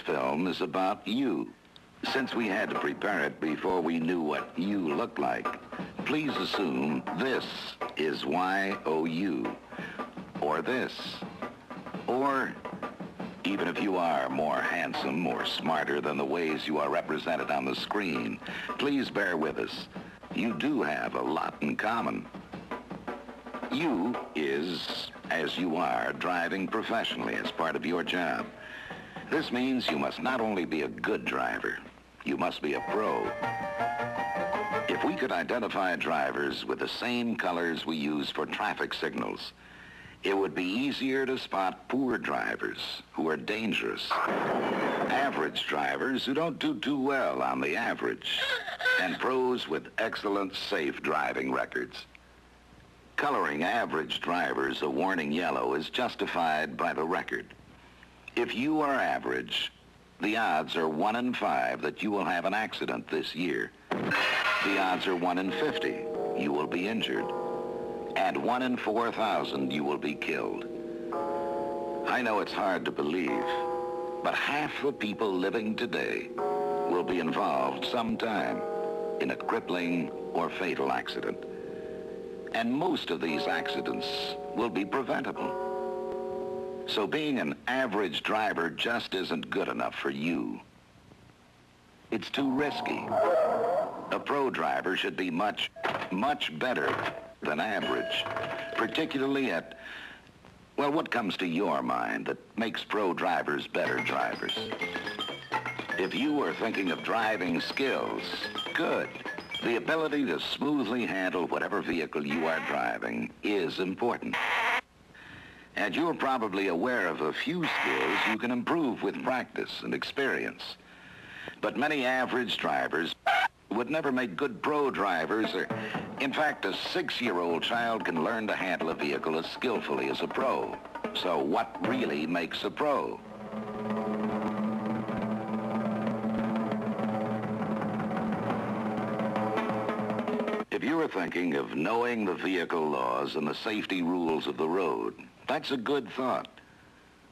film is about you. Since we had to prepare it before we knew what you looked like, please assume this is Y-O-U, or this, or even if you are more handsome or smarter than the ways you are represented on the screen, please bear with us. You do have a lot in common. You is, as you are, driving professionally as part of your job. This means you must not only be a good driver, you must be a pro. If we could identify drivers with the same colors we use for traffic signals, it would be easier to spot poor drivers who are dangerous, average drivers who don't do too well on the average, and pros with excellent safe driving records. Coloring average drivers a warning yellow is justified by the record. If you are average, the odds are 1 in 5 that you will have an accident this year. The odds are 1 in 50 you will be injured. And 1 in 4,000 you will be killed. I know it's hard to believe, but half the people living today will be involved sometime in a crippling or fatal accident. And most of these accidents will be preventable. So being an average driver just isn't good enough for you. It's too risky. A pro driver should be much, much better than average, particularly at, well, what comes to your mind that makes pro drivers better drivers? If you are thinking of driving skills, good. The ability to smoothly handle whatever vehicle you are driving is important. And you're probably aware of a few skills you can improve with practice and experience. But many average drivers would never make good pro drivers, or in fact, a 6-year-old child can learn to handle a vehicle as skillfully as a pro. So what really makes a pro? If you are thinking of knowing the vehicle laws and the safety rules of the road, that's a good thought.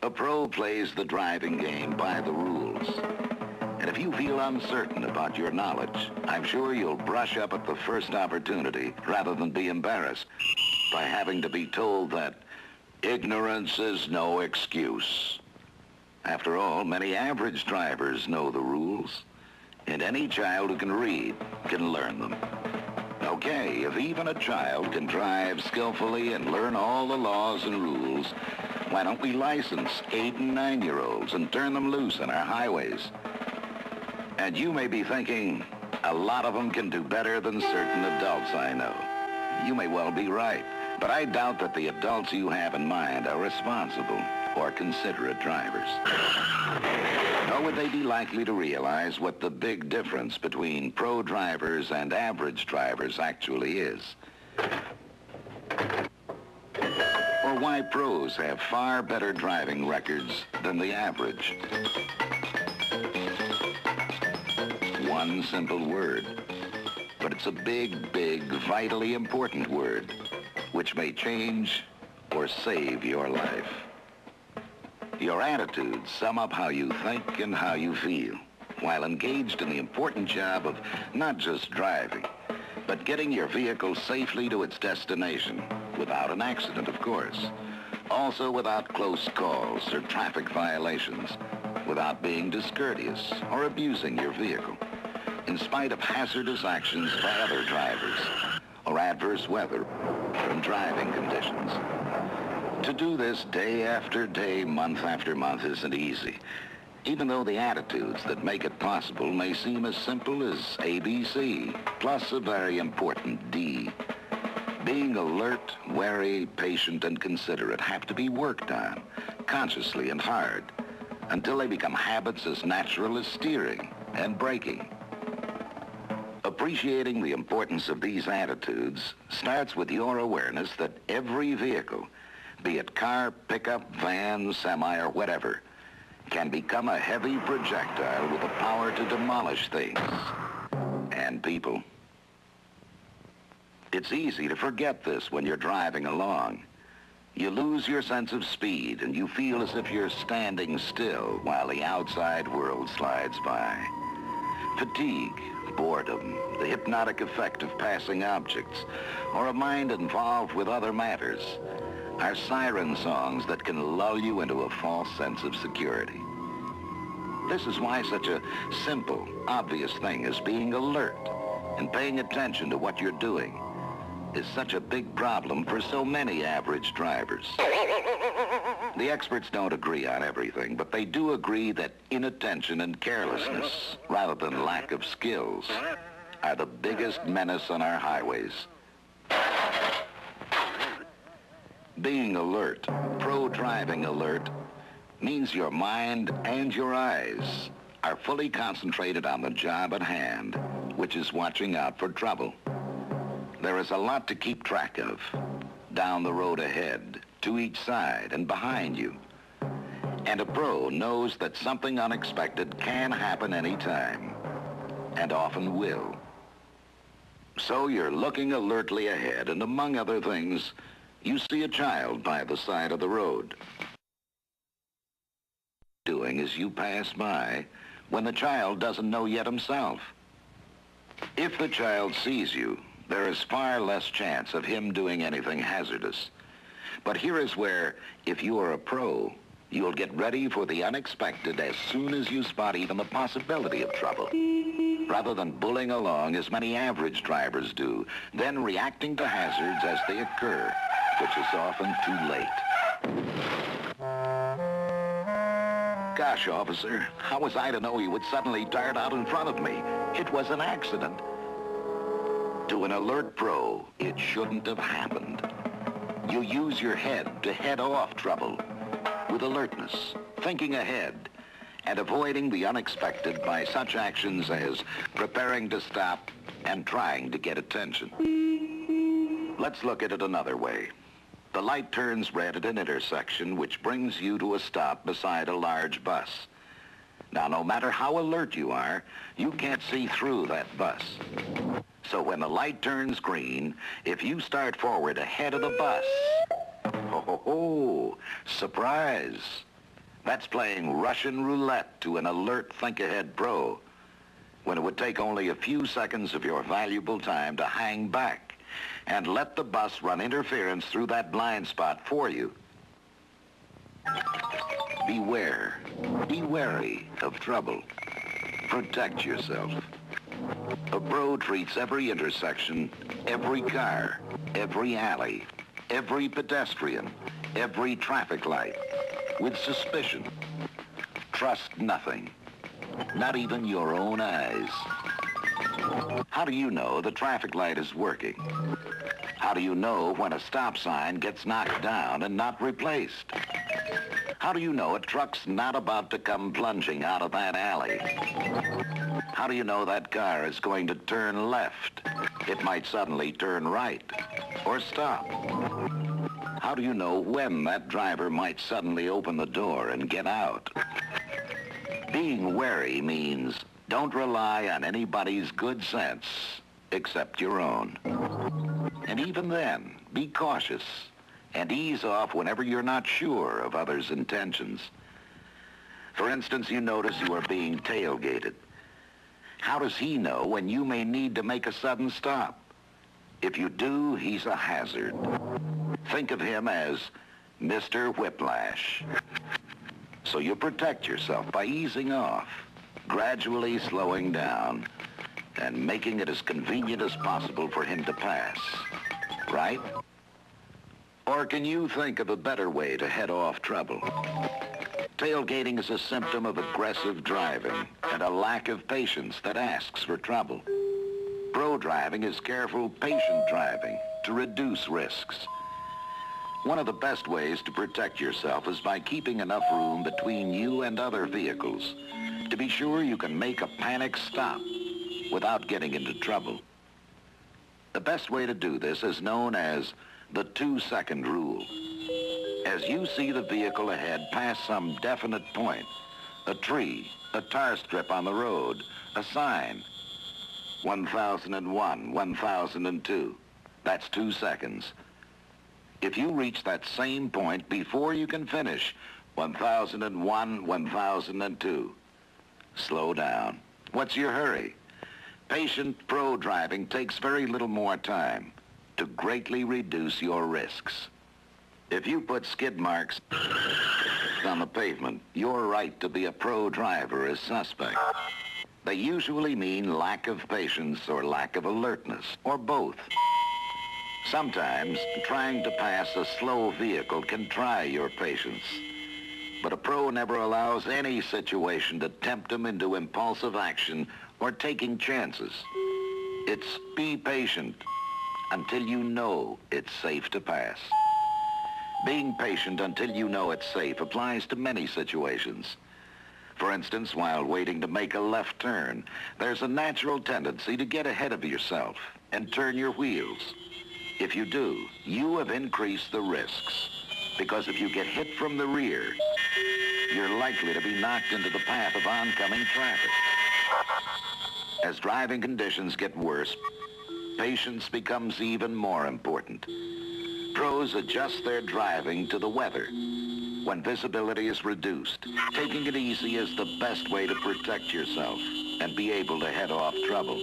A pro plays the driving game by the rules. And if you feel uncertain about your knowledge, I'm sure you'll brush up at the first opportunity rather than be embarrassed by having to be told that ignorance is no excuse. After all, many average drivers know the rules, and any child who can read can learn them. Okay, if even a child can drive skillfully and learn all the laws and rules, why don't we license 8- and 9-year-olds and turn them loose on our highways? And you may be thinking, a lot of them can do better than certain adults I know. You may well be right, but I doubt that the adults you have in mind are responsible or considerate drivers. Nor would they be likely to realize what the big difference between pro drivers and average drivers actually is. Or why pros have far better driving records than the average. One simple word, but it's a big, big, vitally important word, which may change or save your life. Your attitudes sum up how you think and how you feel, while engaged in the important job of not just driving, but getting your vehicle safely to its destination, without an accident, of course. Also without close calls or traffic violations, without being discourteous or abusing your vehicle, in spite of hazardous actions by other drivers, or adverse weather and driving conditions. To do this day after day, month after month isn't easy, even though the attitudes that make it possible may seem as simple as ABC, plus a very important D. Being alert, wary, patient, and considerate have to be worked on, consciously and hard, until they become habits as natural as steering and braking. Appreciating the importance of these attitudes starts with your awareness that every vehicle, be it car, pickup, van, semi, or whatever, can become a heavy projectile with the power to demolish things and people. It's easy to forget this when you're driving along. You lose your sense of speed, and you feel as if you're standing still while the outside world slides by. Fatigue, boredom, the hypnotic effect of passing objects, or a mind involved with other matters, are siren songs that can lull you into a false sense of security. This is why such a simple, obvious thing as being alert and paying attention to what you're doing is such a big problem for so many average drivers. The experts don't agree on everything, but they do agree that inattention and carelessness, rather than lack of skills, are the biggest menace on our highways. Being alert, pro-driving alert, means your mind and your eyes are fully concentrated on the job at hand, which is watching out for trouble. There is a lot to keep track of, down the road ahead, to each side, and behind you. And a pro knows that something unexpected can happen anytime, and often will. So you're looking alertly ahead, and among other things, you see a child by the side of the road. Doing as you pass by, when the child doesn't know yet himself. If the child sees you, there is far less chance of him doing anything hazardous. But here is where, if you are a pro, you'll get ready for the unexpected as soon as you spot even the possibility of trouble, rather than bulling along as many average drivers do, then reacting to hazards as they occur, which is often too late. Gosh, officer, how was I to know you would suddenly dart out in front of me? It was an accident. To an alert pro, it shouldn't have happened. You use your head to head off trouble with alertness, thinking ahead, and avoiding the unexpected by such actions as preparing to stop and trying to get attention. Let's look at it another way. The light turns red at an intersection, which brings you to a stop beside a large bus. Now, no matter how alert you are, you can't see through that bus. So when the light turns green, if you start forward ahead of the bus, ho, surprise. That's playing Russian roulette to an alert think-ahead pro, when it would take only a few seconds of your valuable time to hang back and let the bus run interference through that blind spot for you. Beware. Be wary of trouble. Protect yourself. A pro treats every intersection, every car, every alley, every pedestrian, every traffic light with suspicion. Trust nothing, not even your own eyes. How do you know the traffic light is working? How do you know when a stop sign gets knocked down and not replaced? How do you know a truck's not about to come plunging out of that alley? How do you know that car is going to turn left? It might suddenly turn right or stop. How do you know when that driver might suddenly open the door and get out? Being wary means don't rely on anybody's good sense except your own. And even then, be cautious and ease off whenever you're not sure of others' intentions. For instance, you notice you are being tailgated. How does he know when you may need to make a sudden stop? If you do, he's a hazard. Think of him as Mr. Whiplash. So you protect yourself by easing off, gradually slowing down, and making it as convenient as possible for him to pass, right? Or can you think of a better way to head off trouble? Tailgating is a symptom of aggressive driving and a lack of patience that asks for trouble. Pro driving is careful, patient driving to reduce risks. One of the best ways to protect yourself is by keeping enough room between you and other vehicles to be sure you can make a panic stop without getting into trouble. The best way to do this is known as the 2-second rule. As you see the vehicle ahead pass some definite point, a tree, a tar strip on the road, a sign, 1001, 1002, that's 2 seconds. If you reach that same point before you can finish 1001, 1002, slow down. What's your hurry? Patient pro driving takes very little more time to greatly reduce your risks. If you put skid marks on the pavement, your right to be a pro driver is suspect. They usually mean lack of patience or lack of alertness, or both. Sometimes trying to pass a slow vehicle can try your patience, but a pro never allows any situation to tempt him into impulsive action or taking chances. It's be patient until you know it's safe to pass. Being patient until you know it's safe applies to many situations. For instance, while waiting to make a left turn, there's a natural tendency to get ahead of yourself and turn your wheels. If you do, you have increased the risks, because if you get hit from the rear, you're likely to be knocked into the path of oncoming traffic. As driving conditions get worse, patience becomes even more important. Pros adjust their driving to the weather. When visibility is reduced, taking it easy is the best way to protect yourself and be able to head off trouble.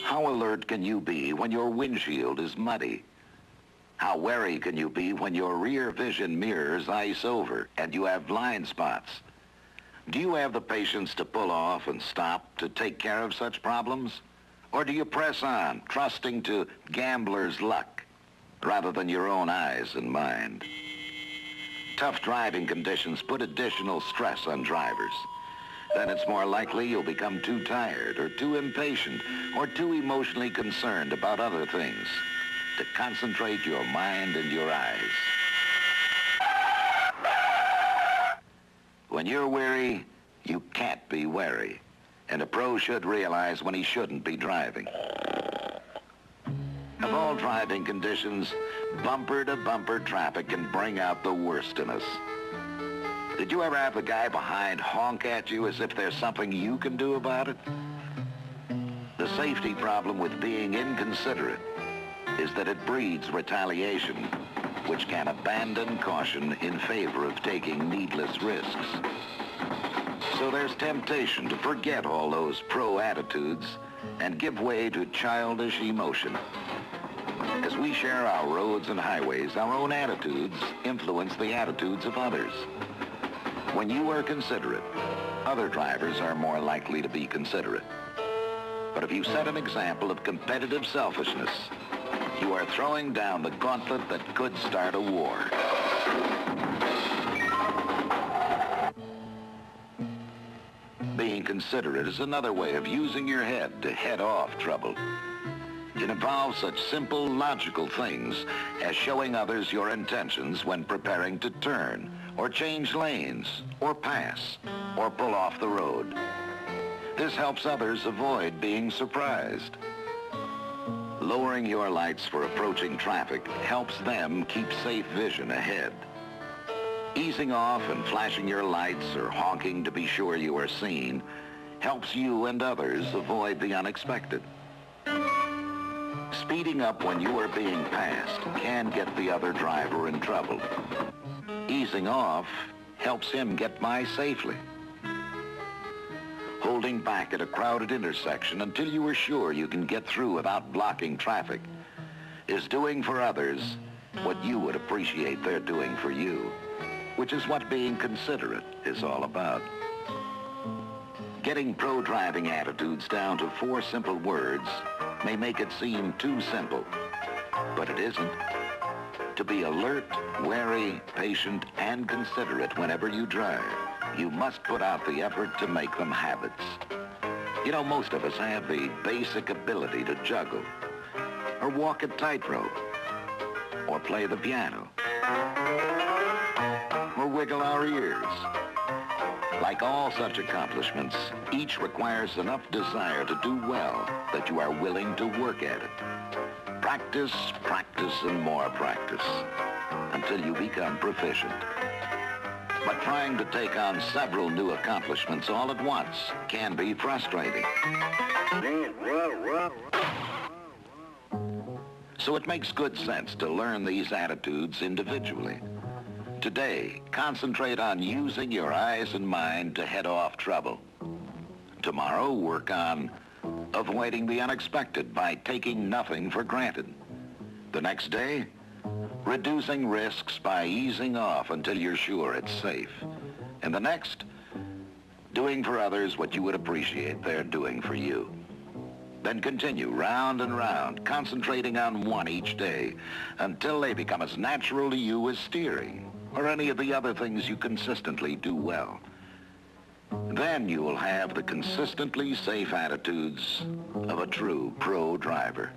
How alert can you be when your windshield is muddy? How wary can you be when your rear vision mirrors ice over and you have blind spots? Do you have the patience to pull off and stop to take care of such problems? Or do you press on, trusting to gambler's luck rather than your own eyes and mind? Tough driving conditions put additional stress on drivers. Then it's more likely you'll become too tired or too impatient or too emotionally concerned about other things to concentrate your mind and your eyes. When you're weary, you can't be wary. And a pro should realize when he shouldn't be driving. Of all driving conditions, bumper-to-bumper traffic can bring out the worst in us. Did you ever have the guy behind honk at you as if there's something you can do about it? The safety problem with being inconsiderate is that it breeds retaliation, which can abandon caution in favor of taking needless risks. So there's temptation to forget all those pro attitudes and give way to childish emotion. As we share our roads and highways, our own attitudes influence the attitudes of others. When you are considerate, other drivers are more likely to be considerate. But if you set an example of competitive selfishness, you are throwing down the gauntlet that could start a war. Being considerate is another way of using your head to head off trouble. It involves such simple, logical things as showing others your intentions when preparing to turn, or change lanes, or pass, or pull off the road. This helps others avoid being surprised. Lowering your lights for approaching traffic helps them keep safe vision ahead. Easing off and flashing your lights or honking to be sure you are seen helps you and others avoid the unexpected. Speeding up when you are being passed can get the other driver in trouble. Easing off helps him get by safely. Holding back at a crowded intersection until you are sure you can get through without blocking traffic is doing for others what you would appreciate they're doing for you, which is what being considerate is all about. Getting pro-driving attitudes down to 4 simple words may make it seem too simple, but it isn't. To be alert, wary, patient, and considerate whenever you drive, you must put out the effort to make them habits. You know, most of us have the basic ability to juggle, or walk a tightrope, or play the piano, or wiggle our ears. Like all such accomplishments, each requires enough desire to do well that you are willing to work at it. Practice, practice, and more practice until you become proficient. But trying to take on several new accomplishments all at once can be frustrating. So it makes good sense to learn these attitudes individually. Today, concentrate on using your eyes and mind to head off trouble. Tomorrow, work on avoiding the unexpected by taking nothing for granted. The next day, reducing risks by easing off until you're sure it's safe. And the next, doing for others what you would appreciate they're doing for you. Then continue round and round, concentrating on one each day until they become as natural to you as steering or any of the other things you consistently do well. Then you will have the consistently safe attitudes of a true pro driver.